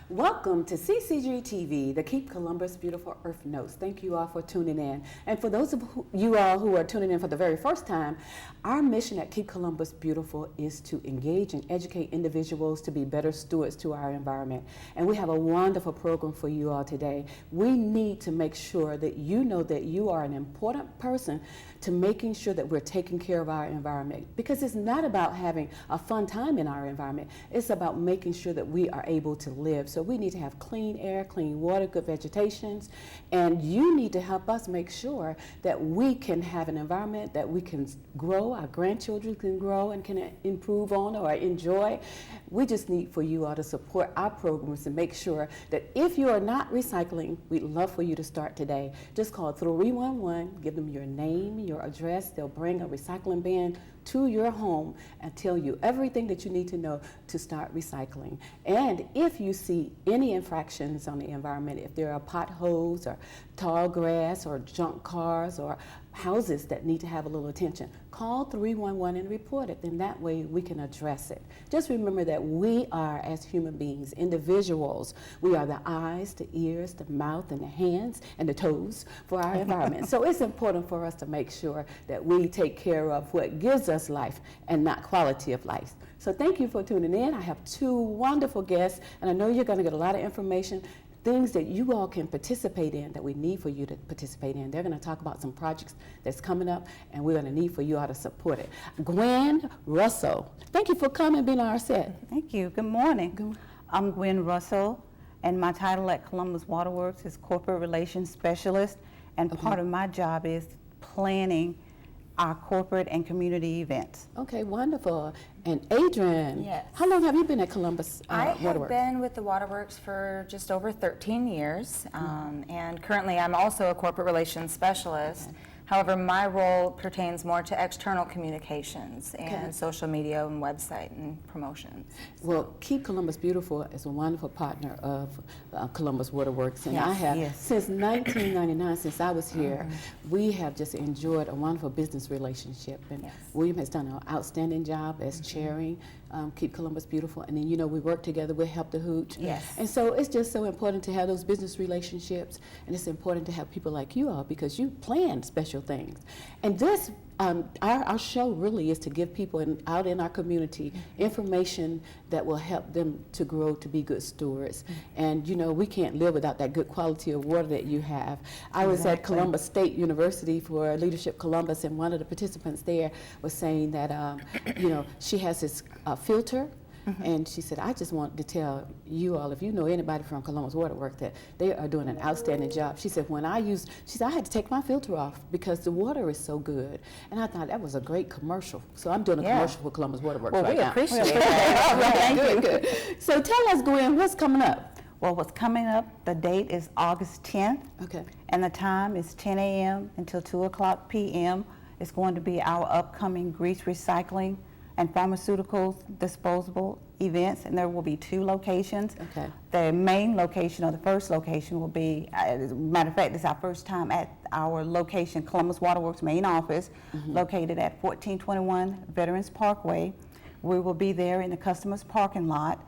Welcome to CCG TV, the Keep Columbus Beautiful Earth Notes. Thank you all for tuning in. And for those of you all who are tuning in for the very first time, our mission at Keep Columbus Beautiful is to engage and educate individuals to be better stewards to our environment. And we have a wonderful program for you all today. We need to make sure that you know that you are an important person to making sure that we're taking care of our environment. Because it's not about having a fun time in our environment. It's about making sure that we are able to live. So we need to have clean air, clean water, good vegetations, and you need to help us make sure that we can have an environment that we can grow, our grandchildren can grow and can improve on or enjoy. We just need for you all to support our programs and make sure that if you are not recycling, we'd love for you to start today. Just call 311, give them your name, your address. They'll bring a recycling bin to your home and tell you everything that you need to know to start recycling. And if you see any infractions on the environment, if there are potholes or tall grass or junk cars or houses that need to have a little attention, call 311 and report it. Then that way we can address it. Just remember that we are, as human beings, individuals. We are the eyes, the ears, the mouth, and the hands, and the toes for our environment. So it's important for us to make sure that we take care of what gives us life and not quality of life. So thank you for tuning in. I have two wonderful guests, and I know you're going to get a lot of information, things that you all can participate in, that we need for you to participate in. They're going to talk about some projects that's coming up, and we're going to need for you all to support it. Gwen Russell, thank you for coming, being on our set. Thank you. Good morning. I'm Gwen Russell, and my title at Columbus Waterworks is Corporate Relations Specialist, and part of my job is planning our corporate and community events. Okay, wonderful. And Adrian, yes. How long have you been at Columbus I Waterworks? have been with the Waterworks for just over 13 years, and currently I'm also a corporate relations specialist. Okay. However, my role pertains more to external communications and social media and website and promotions. Well, Keep Columbus Beautiful is a wonderful partner of Columbus Waterworks, and I have, since 1999, since I was here, we have just enjoyed a wonderful business relationship, and William has done an outstanding job as chairing Keep Columbus Beautiful, and then, you know, we work together with Help the Hooch. And so it's just so important to have those business relationships, and it's important to have people like you all, because you plan special things. And this, our show really is to give people out in our community information that will help them to grow to be good stewards. And you know, we can't live without that good quality of water that you have. I was at Columbus State University for Leadership Columbus, and one of the participants there was saying that you know, she has this filter. And she said, I just want to tell you all, if you know anybody from Columbus Waterworks, that they are doing an outstanding job. She said, she said, I had to take my filter off because the water is so good. And I thought that was a great commercial. So I'm doing a commercial for Columbus Waterworks right now. We appreciate that. Good. So tell us, Gwen, what's coming up? Well, what's coming up, the date is August 10th. Okay. And the time is 10 a.m. until 2 o'clock p.m. It's going to be our upcoming grease recycling and pharmaceuticals disposable events, and there will be 2 locations. Okay. The main location, or the first location, will be, as a matter of fact, it's our first time at our location, Columbus Waterworks main office, located at 1421 Veterans Parkway. We will be there in the customer's parking lot,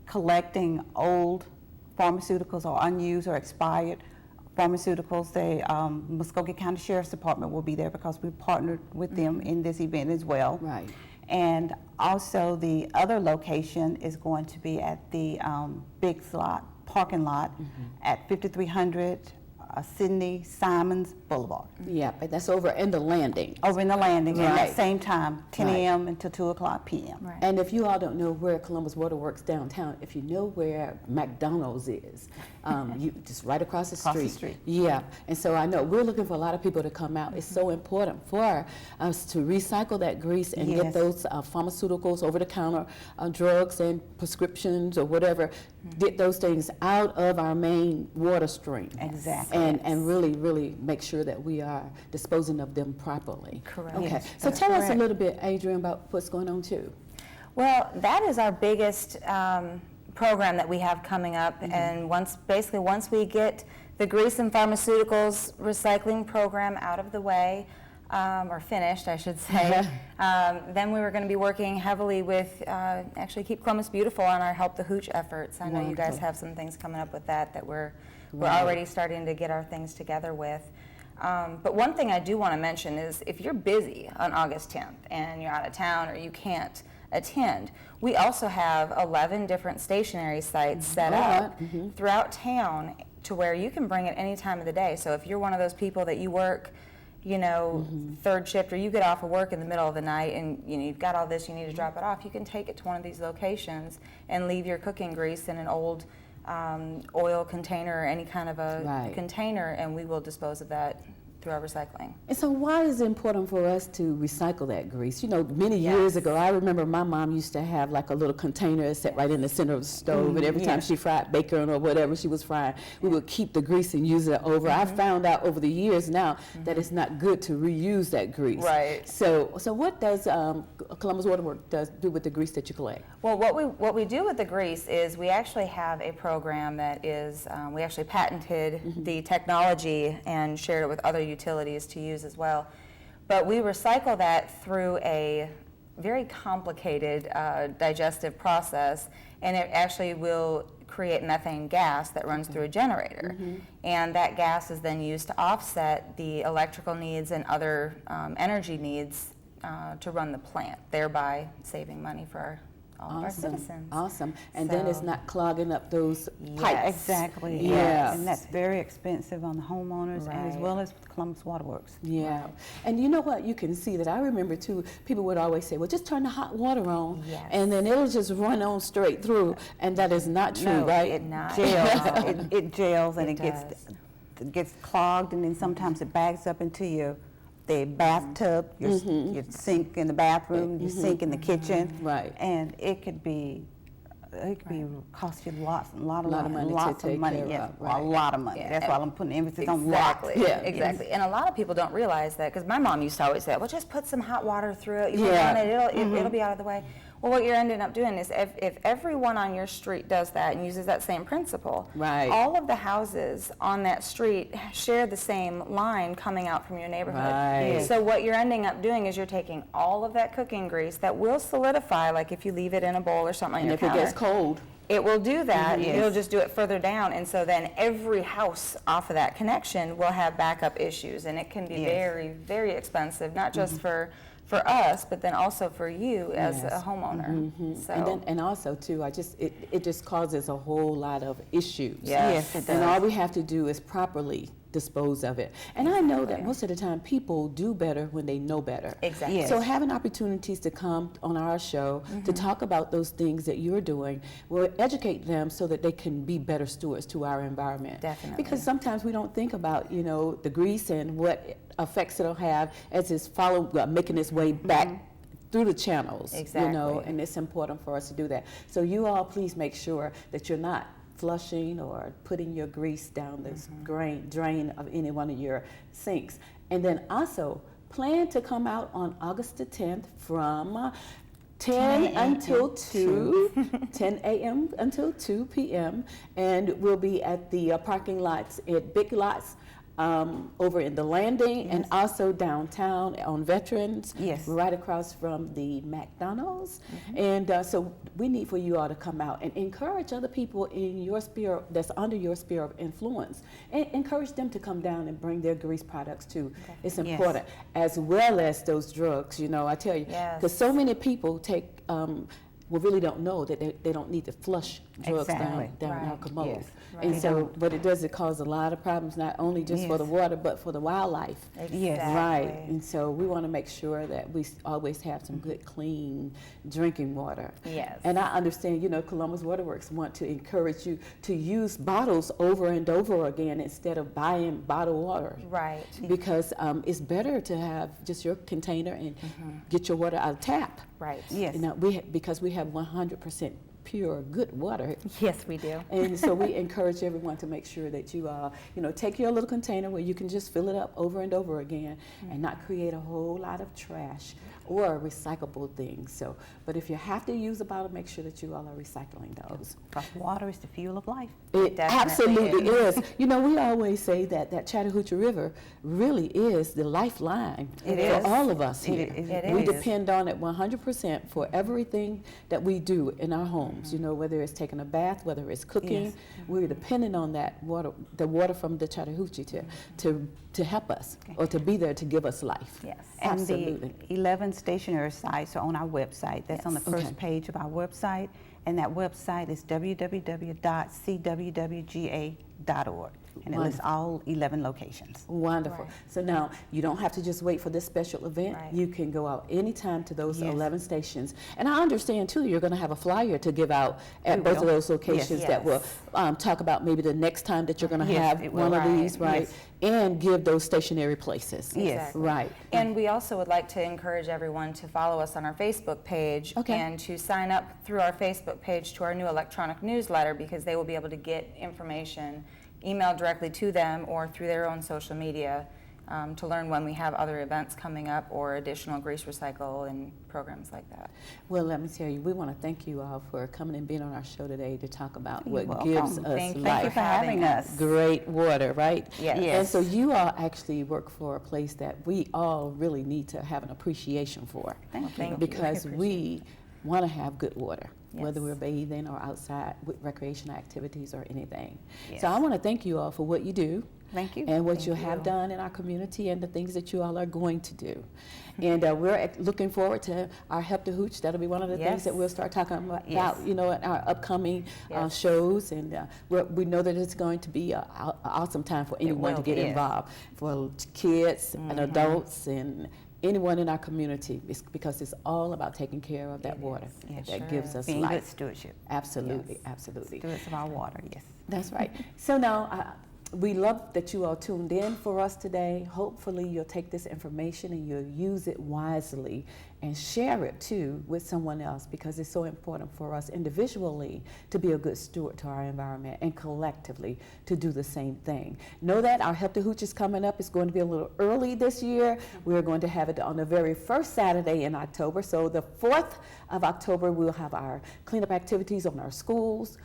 collecting old pharmaceuticals or unused or expired pharmaceuticals. The Muskogee County Sheriff's Department will be there because we partnered with them in this event as well. Right. And also the other location is going to be at the Big Slot parking lot at 5300 Sidney Simons Boulevard. Yeah, but that's over in the landing. Over in the landing, and Right. at same time, 10 Right. a.m. until 2 o'clock p.m. Right. And if you all don't know where Columbus Waterworks downtown, if you know where McDonald's is, you just right across the Across the street. street. Yeah, and so I know we're looking for a lot of people to come out. It's so important for us to recycle that grease and get Yes. those pharmaceuticals, over-the-counter drugs and prescriptions or whatever, get those things out of our main water stream. Exactly. And really make sure that we are disposing of them properly. Correct. Okay, Yes, so that's tell us a correct. little bit, Adrian, about what's going on too. Well, that is our biggest program that we have coming up, and once we get the grease and pharmaceuticals recycling program out of the way, or finished, I should say, then we were going to be working heavily with actually Keep Columbus Beautiful on our Help the Hooch efforts. I know you guys Wonderful. have some things coming up with that we're Right. already starting to get our things together with. But one thing I do want to mention is if you're busy on August 10th and you're out of town or you can't attend, we also have 11 different stationary sites set up throughout town to where you can bring it any time of the day. So if you're one of those people that you work, you know, third shift, or you get off of work in the middle of the night and you know, you've got all this, you need to drop it off, you can take it to one of these locations and leave your cooking grease in an old oil container or any kind of a Right. container, and we will dispose of that through our recycling. And so why is it important for us to recycle that grease? You know, many years ago, I remember my mom used to have like a little container that sat right in the center of the stove, and every time she fried bacon or whatever she was frying, we would keep the grease and use it over. I found out over the years now that it's not good to reuse that grease. Right. So what does Columbus Waterworks do with the grease that you collect? Well, what we do with the grease is we actually have a program that is, we actually patented the technology and shared it with other utilities to use as well. But we recycle that through a very complicated digestive process, and it actually will create methane gas that runs through a generator. And that gas is then used to offset the electrical needs and other energy needs to run the plant, thereby saving money for all of our citizens. Awesome. And then it's So- not clogging up those Yes. pipes. Exactly. Yes. And that's very expensive on the homeowners and as Right. well as Columbus Waterworks. Yeah, and you know what? You can see that. I remember too. People would always say, "Well, just turn the hot water on, Yes. and then it'll just run on straight through." And that is not true, No, right? it not. Gels. it gels and It it gets clogged, and then sometimes it backs up into the bathtub, your sink in the bathroom, your sink in the kitchen, Right. and it could cost you a lot of money, to take money, care yes, of, right. a lot of money. Yeah. That's why I'm putting emphasis on Exactly. lots. Yeah. Exactly. And a lot of people don't realize that, because my mom used to always say, "Well, just put some hot water through it. You put it Yeah. on it, it'll be out of the way." Well, what you're ending up doing is if everyone on your street does that and uses that same principle, Right. all of the houses on that street share the same line coming out from your neighborhood. Right. So what you're ending up doing is you're taking all of that cooking grease that will solidify, like if you leave it in a bowl or something on And your if it counter. gets cold, It will do that. Yes. It'll just do it further down, and so then every house off of that connection will have backup issues, and it can be Yes. very, very expensive, not just for us, but then also for you as Yes. a homeowner. So and also too, it just causes a whole lot of issues. Yes, it And does. all we have to do is properly dispose of it. And I know that most of the time people do better when they know better. Exactly. Yes. So having opportunities to come on our show to talk about those things that you're doing will educate them so that they can be better stewards to our environment. Definitely. Because sometimes we don't think about, you know, the grease and what effects it'll have as it's making its way back through the channels. You know, Exactly. and it's important for us to do that. So you all please make sure that you're not flushing or putting your grease down this drain of any one of your sinks. And then also plan to come out on August the 10th from 10 until 2, 10 a.m. until 2 p.m. And we'll be at the parking lots at Big Lots over in the landing and also downtown on Veterans, Yes. right across from the McDonald's. And so we need for you all to come out and encourage other people in your sphere that's under your sphere of influence, and encourage them to come down and bring their grease products too. It's Yes. important, as well as those drugs. You know, I tell you, Yes. because so many people take really don't know that they don't need to flush drugs Exactly. down our Right. commode. Yes. Right. And so, but it does cause a lot of problems, not only just for the Yes. water, but for the wildlife. Yes. Right, and so we want to make sure that we always have some good, clean drinking water. Yes. And I understand, Columbus Waterworks want to encourage you to use bottles over and over again instead of buying bottled water. Right. Because it's better to have just your container and get your water out of tap. Right. Yes. Because we have 100% pure, good water. Yes, we do. And so we encourage everyone to make sure that you, take your little container where you can just fill it up over and over again and not create a whole lot of trash or recyclable things. So, but if you have to use a bottle, make sure that you all are recycling those. Because water is the fuel of life. It definitely absolutely is. We always say that Chattahoochee River really is the lifeline It for is. all of us It here. is. It We is. depend on it 100% for everything that we do in our homes. Whether it's taking a bath, whether it's cooking, Yes. we're dependent on that water, the water from the Chattahoochee to help us or to be there to give us life. Yes. And Absolutely. the 11 stationary sites are on our website. That's on the Yes. first Okay. page of our website. And that website is www.cwwga.org. And it lists all 11 locations. Wonderful. Right. So now you don't have to just wait for this special event. Right. You can go out anytime to those Yes. 11 stations. And I understand too, you're going to have a flyer to give out at We both of will. those locations Yes. that will talk about maybe the next time that you're going to Yes, have it will. one of Right. these, right? Yes. And give those stationary places. Yes. Exactly. Right. And we also would like to encourage everyone to follow us on our Facebook page Okay. and to sign up through our Facebook page to our new electronic newsletter, because they will be able to get information emailed directly to them or through their own social media to learn when we have other events coming up or additional grease recycle and programs like that. Well, let me tell you, we want to thank you all for coming and being on our show today to talk about You're what welcome. gives us Thank you. life. Thank you for having us. Great water, right? Yes. Yes. And so you all actually work for a place that we all really need to have an appreciation for. Thank you. Thank you. Because We we want to have good water, whether Yes. we're bathing or outside with recreational activities or anything. Yes. So I want to thank you all for what you do. Thank you. And what Thank you have you. done in our community and the things that you all are going to do. And we're looking forward to our Help to Hooch. That'll be one of the things that Yes. we'll start talking about, Yes. in our upcoming Yes. shows. And we know that it's going to be an awesome time for anyone to will get be. Yes. involved, for kids and adults and anyone in our community, because it's all about taking care of that water Yes, that sure gives is. us Being good life. stewardship. Absolutely, absolutely. Stewards of our water, yes. That's right. So now, we love that you all tuned in for us today. Hopefully you'll take this information and you'll use it wisely and share it too with someone else, because it's so important for us individually to be a good steward to our environment and collectively to do the same thing. Know that our Help to Hooch is coming up. It's going to be a little early this year. We're going to have it on the very first Saturday in October. So the 4th of October, we'll have our cleanup activities on our schools,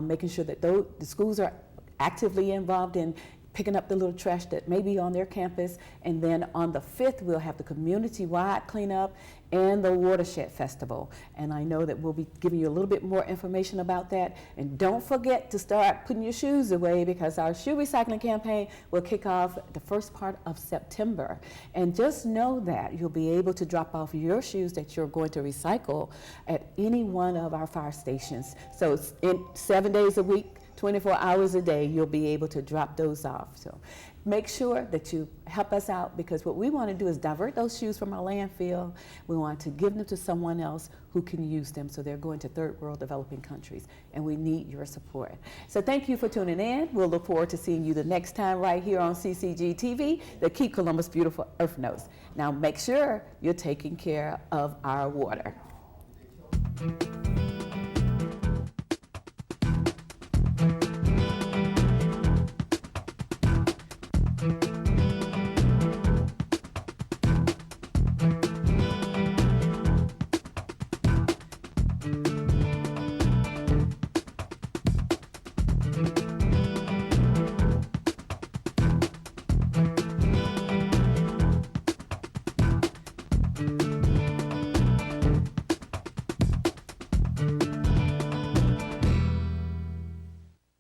making sure that the schools are actively involved in picking up the little trash that may be on their campus. And then on the 5th, we'll have the community-wide cleanup and the Watershed Festival. And I know that we'll be giving you a little bit more information about that. And don't forget to start putting your shoes away, because our shoe recycling campaign will kick off the first part of September. And just know that you'll be able to drop off your shoes that you're going to recycle at any one of our fire stations. So it's in 7 days a week, 24 hours a day, you'll be able to drop those off. So make sure that you help us out, because what we want to do is divert those shoes from our landfill. We want to give them to someone else who can use them, so they're going to third world developing countries, and we need your support. So thank you for tuning in. We'll look forward to seeing you the next time right here on CCG TV, the Keep Columbus Beautiful Earth Notes. Now make sure you're taking care of our water.